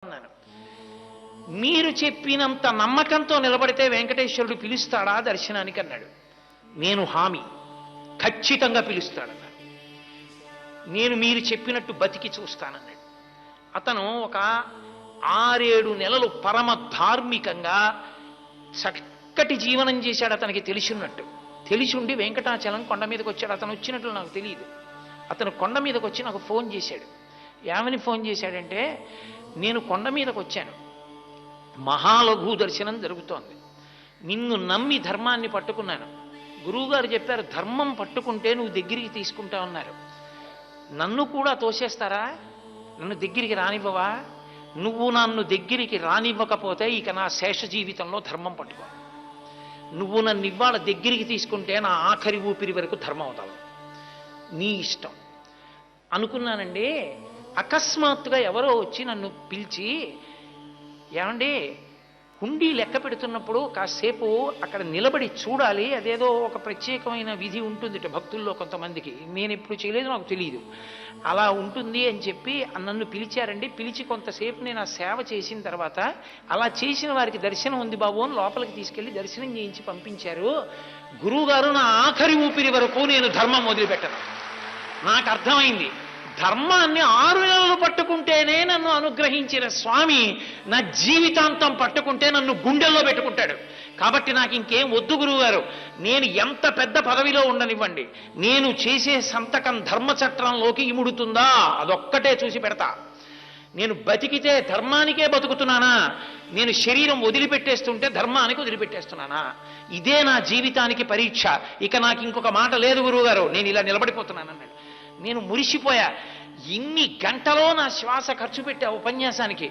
అన్నాను. మీరు చెప్పినంత నమ్మకంతో నిలబడితే వెంకటేశ్వరుడు పిలుస్తాడా దర్శనానికి అన్నాడు. నేను హామీ, ఖచ్చితంగా పిలుస్తాడన్నాడు. నేను మీరు చెప్పినట్టు బతికి చూస్తానన్నాడు. అతను ఒక 6-7 నెలలు పరమ ధార్మికంగా చక్కటి జీవనం చేశాడు. అతనికి తెలిసినట్టు తెలిసిండి వెంకటాచలం కొండ మీదకి వచ్చాడు. అతను వచ్చినట్లు నాకు తెలియదు. అతను కొండ మీదకి వచ్చి నాకు ఫోన్ చేశాడు. ఏమని ఫోన్ చేశాడంటే, నేను కొండ మీదకి వచ్చాను, మహాలఘు దర్శనం జరుగుతోంది, నిన్ను నమ్మి ధర్మాన్ని పట్టుకున్నాను. గురువుగారు చెప్పారు, ధర్మం పట్టుకుంటే నువ్వు దగ్గరికి తీసుకుంటా ఉన్నారు. నన్ను కూడా తోసేస్తారా? నన్ను దగ్గరికి రానివ్వవా? నువ్వు నన్ను దగ్గరికి రానివ్వకపోతే ఇక నా శేష జీవితంలో ధర్మం పట్టుకో. నువ్వు నన్ను ఇవాళ దగ్గరికి తీసుకుంటే నా ఆఖరి ఊపిరి వరకు ధర్మం అవుతావు, నీ ఇష్టం అనుకున్నానండి. అకస్మాత్తుగా ఎవరో వచ్చి నన్ను పిలిచి, ఏమండి హుండీ లెక్క పెడుతున్నప్పుడు కాసేపు అక్కడ నిలబడి చూడాలి, అదేదో ఒక ప్రత్యేకమైన విధి ఉంటుంది భక్తుల్లో కొంతమందికి, నేను ఎప్పుడు చేయలేదు, నాకు తెలియదు, అలా ఉంటుంది అని చెప్పి నన్ను పిలిచారండి. పిలిచి కొంతసేపు నేను ఆ సేవ చేసిన తర్వాత, అలా చేసిన వారికి దర్శనం ఉంది బాబు అని లోపలికి తీసుకెళ్ళి దర్శనం చేయించి పంపించారు. గురువుగారు నా ఆఖరి ఊపిరి వరకు నేను ధర్మం వదిలిపెట్టను. నాకు అర్థమైంది, ధర్మాన్ని 6 నెలలు పట్టుకుంటేనే నన్ను అనుగ్రహించిన స్వామి నా జీవితాంతం పట్టుకుంటే నన్ను గుండెల్లో పెట్టుకుంటాడు. కాబట్టి నాకు ఇంకేం వద్దు గురువుగారు, నేను ఎంత పెద్ద పదవిలో ఉండనివ్వండి, నేను చేసే సంతకం ధర్మచట్రంలోకి ఇముడుతుందా అదొక్కటే చూసి పెడతా. నేను బతికితే ధర్మానికే బతుకుతున్నానా, నేను శరీరం వదిలిపెట్టేస్తుంటే ధర్మానికి వదిలిపెట్టేస్తున్నానా? ఇదే నా జీవితానికి పరీక్ష. ఇక నాకు ఇంకొక మాట లేదు గురువుగారు, నేను ఇలా నిలబడిపోతున్నాను అన్నాడు. నేను మురిసిపోయా. ఇన్ని గంటలో నా శ్వాస ఖర్చు పెట్టే ఉపన్యాసానికి